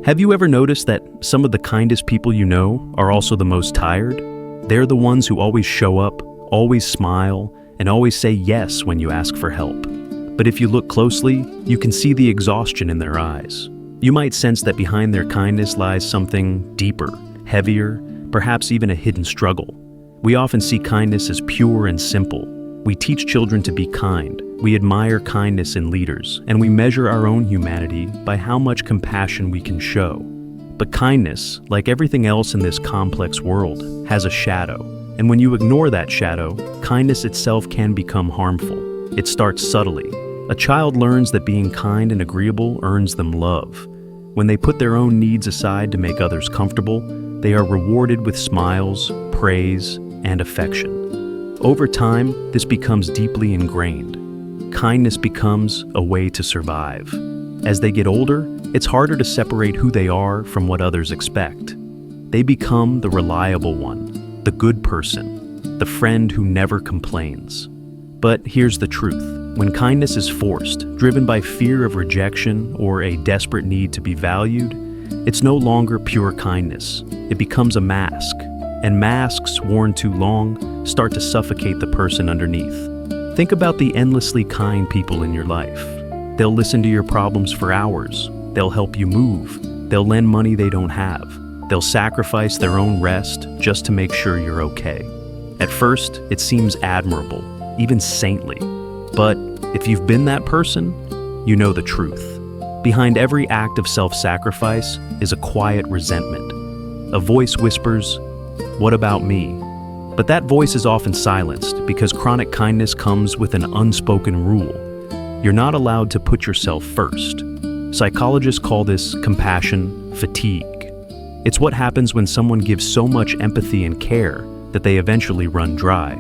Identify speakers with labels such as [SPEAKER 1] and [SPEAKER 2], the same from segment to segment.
[SPEAKER 1] Have you ever noticed that some of the kindest people you know are also the most tired? They're the ones who always show up, always smile, and always say yes when you ask for help. But if you look closely, you can see the exhaustion in their eyes. You might sense that behind their kindness lies something deeper, heavier, perhaps even a hidden struggle. We often see kindness as pure and simple. We teach children to be kind. We admire kindness in leaders, and we measure our own humanity by how much compassion we can show. But kindness, like everything else in this complex world, has a shadow. And when you ignore that shadow, kindness itself can become harmful. It starts subtly. A child learns that being kind and agreeable earns them love. When they put their own needs aside to make others comfortable, they are rewarded with smiles, praise, and affection. Over time, this becomes deeply ingrained. Kindness becomes a way to survive. As they get older, it's harder to separate who they are from what others expect. They become the reliable one, the good person, the friend who never complains. But here's the truth. When kindness is forced, driven by fear of rejection or a desperate need to be valued, it's no longer pure kindness. It becomes a mask, and masks worn too long start to suffocate the person underneath. Think about the endlessly kind people in your life. They'll listen to your problems for hours. They'll help you move. They'll lend money they don't have. They'll sacrifice their own rest just to make sure you're okay. At first, it seems admirable, even saintly. But if you've been that person, you know the truth. Behind every act of self-sacrifice is a quiet resentment. A voice whispers, "What about me?" But that voice is often silenced because chronic kindness comes with an unspoken rule. You're not allowed to put yourself first. Psychologists call this compassion fatigue. It's what happens when someone gives so much empathy and care that they eventually run dry.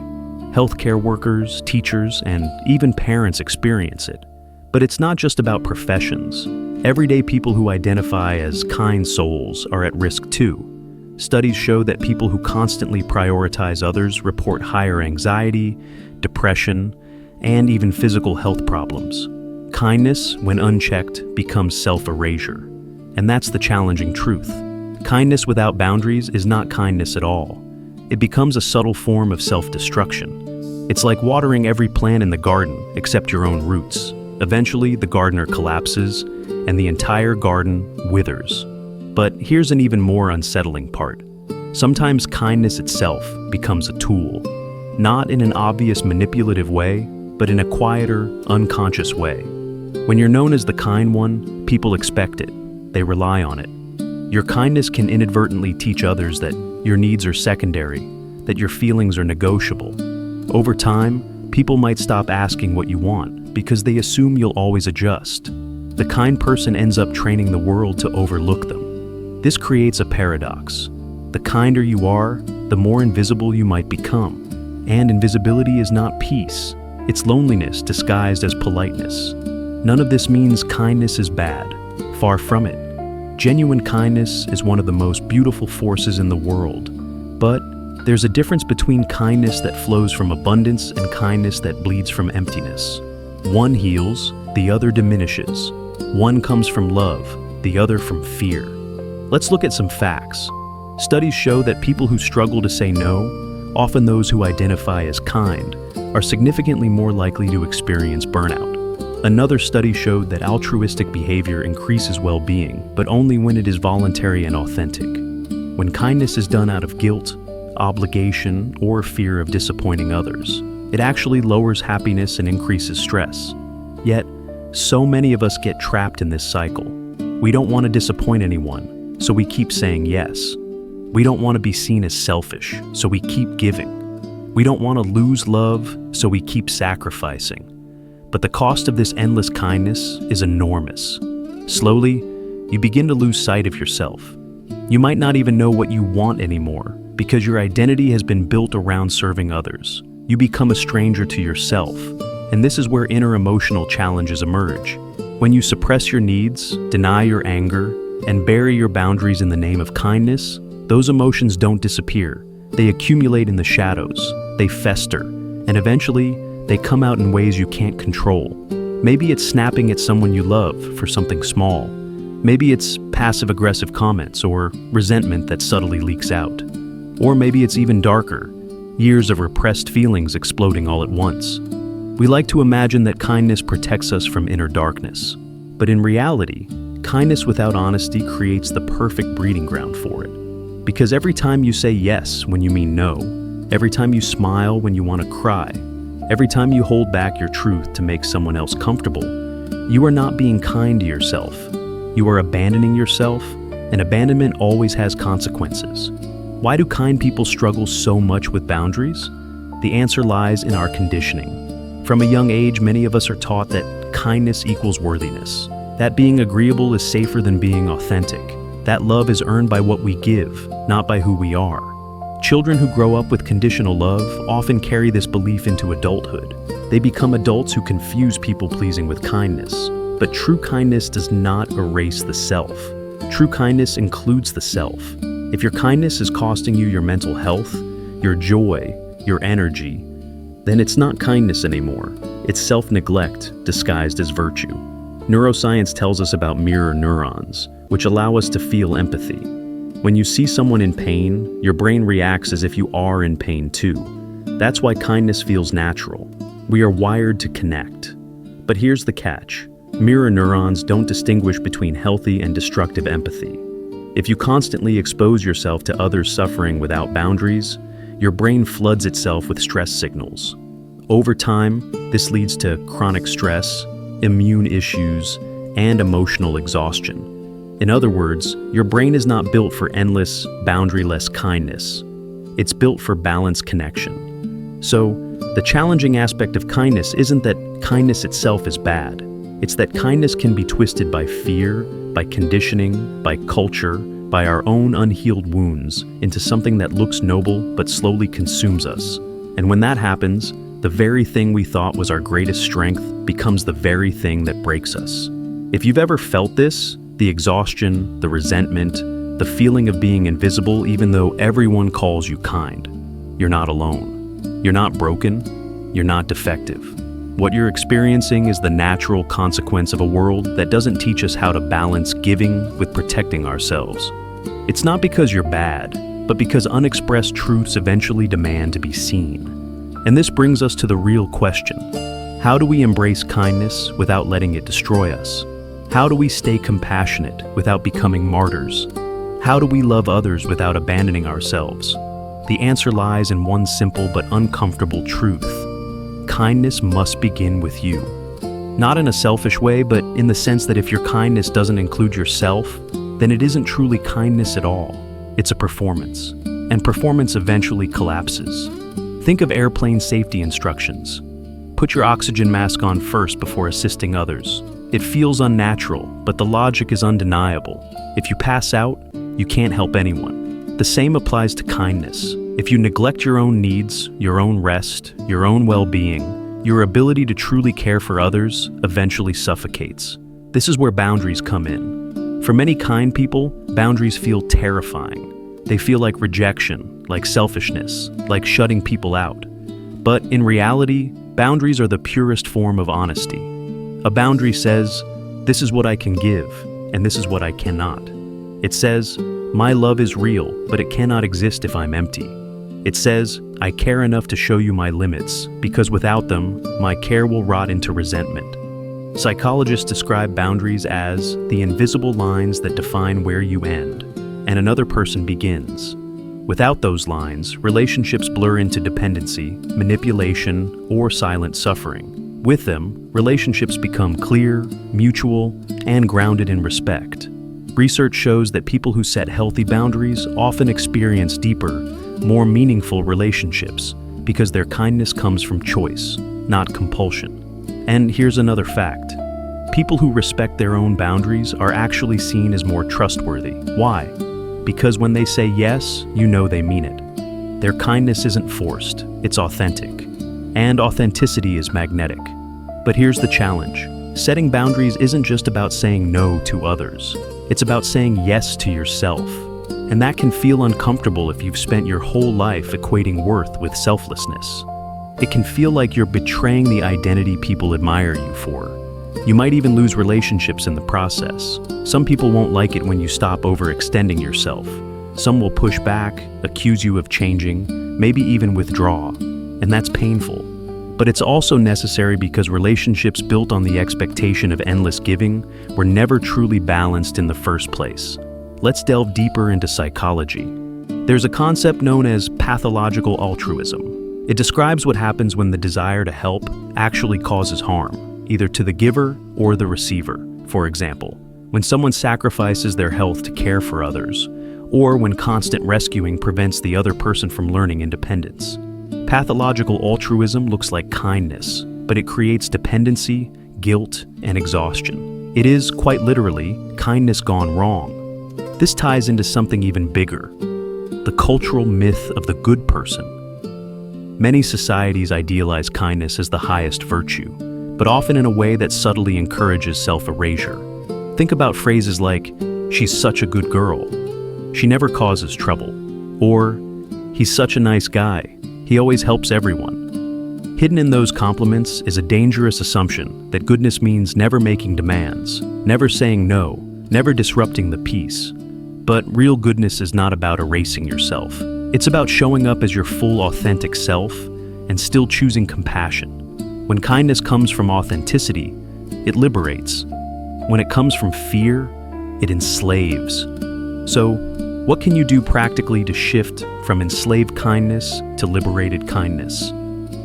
[SPEAKER 1] Healthcare workers, teachers, and even parents experience it. But it's not just about professions. Everyday people who identify as kind souls are at risk too. Studies show that people who constantly prioritize others report higher anxiety, depression, and even physical health problems. Kindness, when unchecked, becomes self-erasure. And that's the challenging truth. Kindness without boundaries is not kindness at all. It becomes a subtle form of self-destruction. It's like watering every plant in the garden except your own roots. Eventually, the gardener collapses, and the entire garden withers. But here's an even more unsettling part. Sometimes kindness itself becomes a tool, not in an obvious manipulative way, but in a quieter, unconscious way. When you're known as the kind one, people expect it. They rely on it. Your kindness can inadvertently teach others that your needs are secondary, that your feelings are negotiable. Over time, people might stop asking what you want because they assume you'll always adjust. The kind person ends up training the world to overlook them. This creates a paradox. The kinder you are, the more invisible you might become. And invisibility is not peace. It's loneliness disguised as politeness. None of this means kindness is bad. Far from it. Genuine kindness is one of the most beautiful forces in the world. But there's a difference between kindness that flows from abundance and kindness that bleeds from emptiness. One heals, the other diminishes. One comes from love, the other from fear. Let's look at some facts. Studies show that people who struggle to say no, often those who identify as kind, are significantly more likely to experience burnout. Another study showed that altruistic behavior increases well-being, but only when it is voluntary and authentic. When kindness is done out of guilt, obligation, or fear of disappointing others, it actually lowers happiness and increases stress. Yet, so many of us get trapped in this cycle. We don't want to disappoint anyone, so we keep saying yes. We don't want to be seen as selfish, so we keep giving. We don't want to lose love, so we keep sacrificing. But the cost of this endless kindness is enormous. Slowly, you begin to lose sight of yourself. You might not even know what you want anymore because your identity has been built around serving others. You become a stranger to yourself, and this is where inner emotional challenges emerge. When you suppress your needs, deny your anger, and bury your boundaries in the name of kindness, those emotions don't disappear. They accumulate in the shadows, they fester, and eventually, they come out in ways you can't control. Maybe it's snapping at someone you love for something small. Maybe it's passive-aggressive comments or resentment that subtly leaks out. Or maybe it's even darker, years of repressed feelings exploding all at once. We like to imagine that kindness protects us from inner darkness. But in reality, kindness without honesty creates the perfect breeding ground for it. Because every time you say yes when you mean no, every time you smile when you want to cry, every time you hold back your truth to make someone else comfortable, you are not being kind to yourself. You are abandoning yourself, and abandonment always has consequences. Why do kind people struggle so much with boundaries? The answer lies in our conditioning. From a young age, many of us are taught that kindness equals worthiness, that being agreeable is safer than being authentic, that love is earned by what we give, not by who we are. Children who grow up with conditional love often carry this belief into adulthood. They become adults who confuse people-pleasing with kindness. But true kindness does not erase the self. True kindness includes the self. If your kindness is costing you your mental health, your joy, your energy, then it's not kindness anymore. It's self-neglect disguised as virtue. Neuroscience tells us about mirror neurons, which allow us to feel empathy. When you see someone in pain, your brain reacts as if you are in pain too. That's why kindness feels natural. We are wired to connect. But here's the catch. Mirror neurons don't distinguish between healthy and destructive empathy. If you constantly expose yourself to others' suffering without boundaries, your brain floods itself with stress signals. Over time, this leads to chronic stress, immune issues, and emotional exhaustion. In other words, your brain is not built for endless, boundaryless kindness. It's built for balanced connection. So, the challenging aspect of kindness isn't that kindness itself is bad. It's that kindness can be twisted by fear, by conditioning, by culture, by our own unhealed wounds into something that looks noble but slowly consumes us. And when that happens, the very thing we thought was our greatest strength becomes the very thing that breaks us. If you've ever felt this, the exhaustion, the resentment, the feeling of being invisible even though everyone calls you kind, you're not alone. You're not broken. You're not defective. What you're experiencing is the natural consequence of a world that doesn't teach us how to balance giving with protecting ourselves. It's not because you're bad, but because unexpressed truths eventually demand to be seen. And this brings us to the real question. How do we embrace kindness without letting it destroy us? How do we stay compassionate without becoming martyrs? How do we love others without abandoning ourselves? The answer lies in one simple but uncomfortable truth. Kindness must begin with you. Not in a selfish way, but in the sense that if your kindness doesn't include yourself, then it isn't truly kindness at all. It's a performance, and performance eventually collapses. Think of airplane safety instructions. Put your oxygen mask on first before assisting others. It feels unnatural, but the logic is undeniable. If you pass out, you can't help anyone. The same applies to kindness. If you neglect your own needs, your own rest, your own well-being, your ability to truly care for others eventually suffocates. This is where boundaries come in. For many kind people, boundaries feel terrifying. They feel like rejection, like selfishness, like shutting people out. But in reality, boundaries are the purest form of honesty. A boundary says, this is what I can give, and this is what I cannot. It says, my love is real, but it cannot exist if I'm empty. It says, I care enough to show you my limits, because without them, my care will rot into resentment. Psychologists describe boundaries as the invisible lines that define where you end, and another person begins. Without those lines, relationships blur into dependency, manipulation, or silent suffering. With them, relationships become clear, mutual, and grounded in respect. Research shows that people who set healthy boundaries often experience deeper, more meaningful relationships because their kindness comes from choice, not compulsion. And here's another fact. People who respect their own boundaries are actually seen as more trustworthy. Why? Because when they say yes, you know they mean it. Their kindness isn't forced, it's authentic. And authenticity is magnetic. But here's the challenge. Setting boundaries isn't just about saying no to others. It's about saying yes to yourself. And that can feel uncomfortable if you've spent your whole life equating worth with selflessness. It can feel like you're betraying the identity people admire you for. You might even lose relationships in the process. Some people won't like it when you stop overextending yourself. Some will push back, accuse you of changing, maybe even withdraw. And that's painful. But it's also necessary because relationships built on the expectation of endless giving were never truly balanced in the first place. Let's delve deeper into psychology. There's a concept known as pathological altruism. It describes what happens when the desire to help actually causes harm, either to the giver or the receiver. For example, when someone sacrifices their health to care for others, or when constant rescuing prevents the other person from learning independence. Pathological altruism looks like kindness, but it creates dependency, guilt, and exhaustion. It is, quite literally, kindness gone wrong. This ties into something even bigger, the cultural myth of the good person. Many societies idealize kindness as the highest virtue, but often in a way that subtly encourages self-erasure. Think about phrases like, "She's such a good girl," "She never causes trouble," or "He's such a nice guy, he always helps everyone." Hidden in those compliments is a dangerous assumption that goodness means never making demands, never saying no, never disrupting the peace. But real goodness is not about erasing yourself. It's about showing up as your full, authentic self and still choosing compassion. When kindness comes from authenticity, it liberates. When it comes from fear, it enslaves. So, what can you do practically to shift from enslaved kindness to liberated kindness?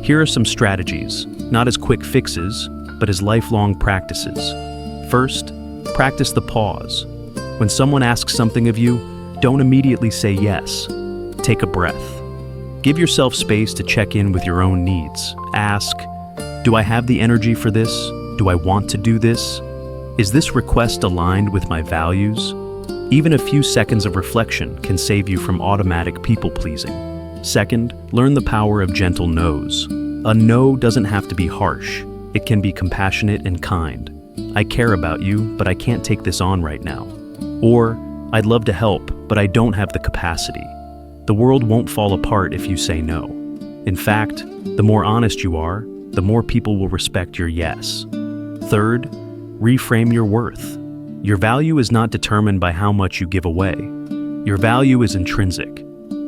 [SPEAKER 1] Here are some strategies, not as quick fixes, but as lifelong practices. First, practice the pause. When someone asks something of you, don't immediately say yes. Take a breath. Give yourself space to check in with your own needs. Ask, do I have the energy for this? Do I want to do this? Is this request aligned with my values? Even a few seconds of reflection can save you from automatic people-pleasing. Second, learn the power of gentle no's. A no doesn't have to be harsh. It can be compassionate and kind. I care about you, but I can't take this on right now. Or, I'd love to help, but I don't have the capacity. The world won't fall apart if you say no. In fact, the more honest you are, the more people will respect your yes. Third, reframe your worth. Your value is not determined by how much you give away. Your value is intrinsic.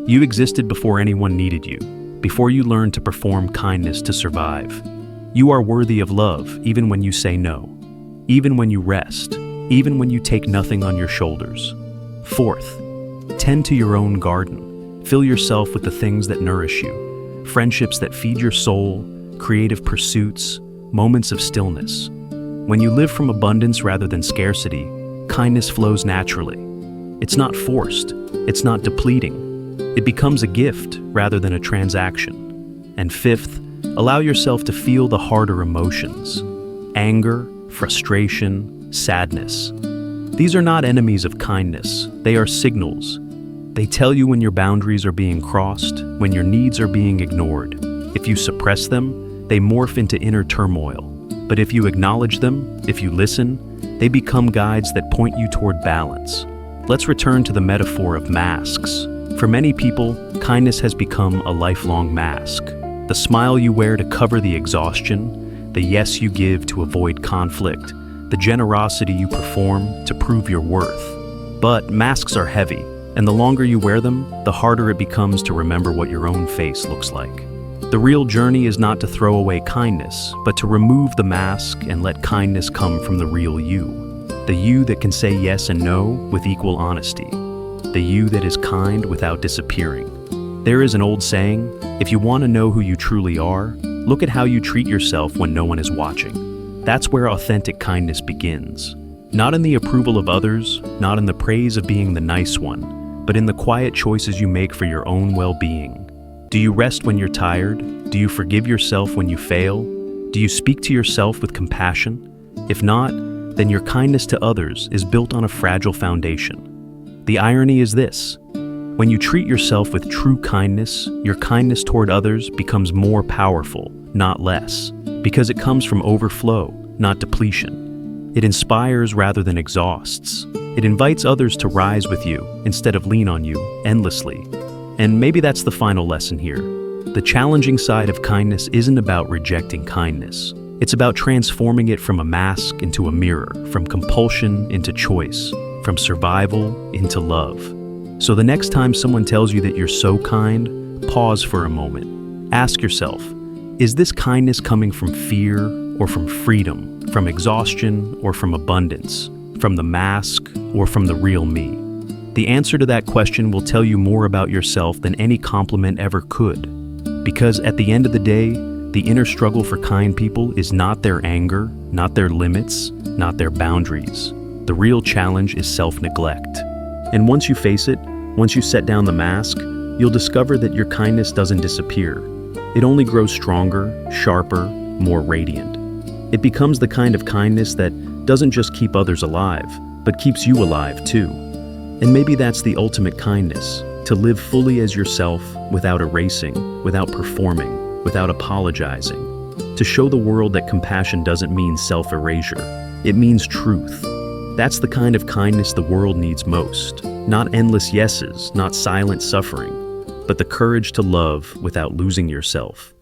[SPEAKER 1] You existed before anyone needed you, before you learned to perform kindness to survive. You are worthy of love even when you say no, even when you rest, even when you take nothing on your shoulders. Fourth, tend to your own garden. Fill yourself with the things that nourish you, friendships that feed your soul, creative pursuits, moments of stillness. When you live from abundance rather than scarcity, kindness flows naturally. It's not forced, it's not depleting. It becomes a gift rather than a transaction. And fifth, allow yourself to feel the harder emotions. Anger, frustration, sadness. These are not enemies of kindness, they are signals. They tell you when your boundaries are being crossed, when your needs are being ignored. If you suppress them, they morph into inner turmoil. But if you acknowledge them, if you listen, they become guides that point you toward balance. Let's return to the metaphor of masks. For many people, kindness has become a lifelong mask. The smile you wear to cover the exhaustion, the yes you give to avoid conflict, the generosity you perform to prove your worth. But masks are heavy, and the longer you wear them, the harder it becomes to remember what your own face looks like. The real journey is not to throw away kindness, but to remove the mask and let kindness come from the real you. The you that can say yes and no with equal honesty. The you that is kind without disappearing. There is an old saying, if you want to know who you truly are, look at how you treat yourself when no one is watching. That's where authentic kindness begins. Not in the approval of others, not in the praise of being the nice one, but in the quiet choices you make for your own well-being. Do you rest when you're tired? Do you forgive yourself when you fail? Do you speak to yourself with compassion? If not, then your kindness to others is built on a fragile foundation. The irony is this: when you treat yourself with true kindness, your kindness toward others becomes more powerful, not less, because it comes from overflow, not depletion. It inspires rather than exhausts. It invites others to rise with you instead of lean on you endlessly. And maybe that's the final lesson here. The challenging side of kindness isn't about rejecting kindness. It's about transforming it from a mask into a mirror, from compulsion into choice, from survival into love. So the next time someone tells you that you're so kind, pause for a moment. Ask yourself, is this kindness coming from fear or from freedom, from exhaustion or from abundance, from the mask or from the real me? The answer to that question will tell you more about yourself than any compliment ever could. Because at the end of the day, the inner struggle for kind people is not their anger, not their limits, not their boundaries. The real challenge is self-neglect. And once you face it, once you set down the mask, you'll discover that your kindness doesn't disappear. It only grows stronger, sharper, more radiant. It becomes the kind of kindness that doesn't just keep others alive, but keeps you alive too. And maybe that's the ultimate kindness, to live fully as yourself without erasing, without performing, without apologizing. To show the world that compassion doesn't mean self-erasure. It means truth. That's the kind of kindness the world needs most. Not endless yeses, not silent suffering, but the courage to love without losing yourself.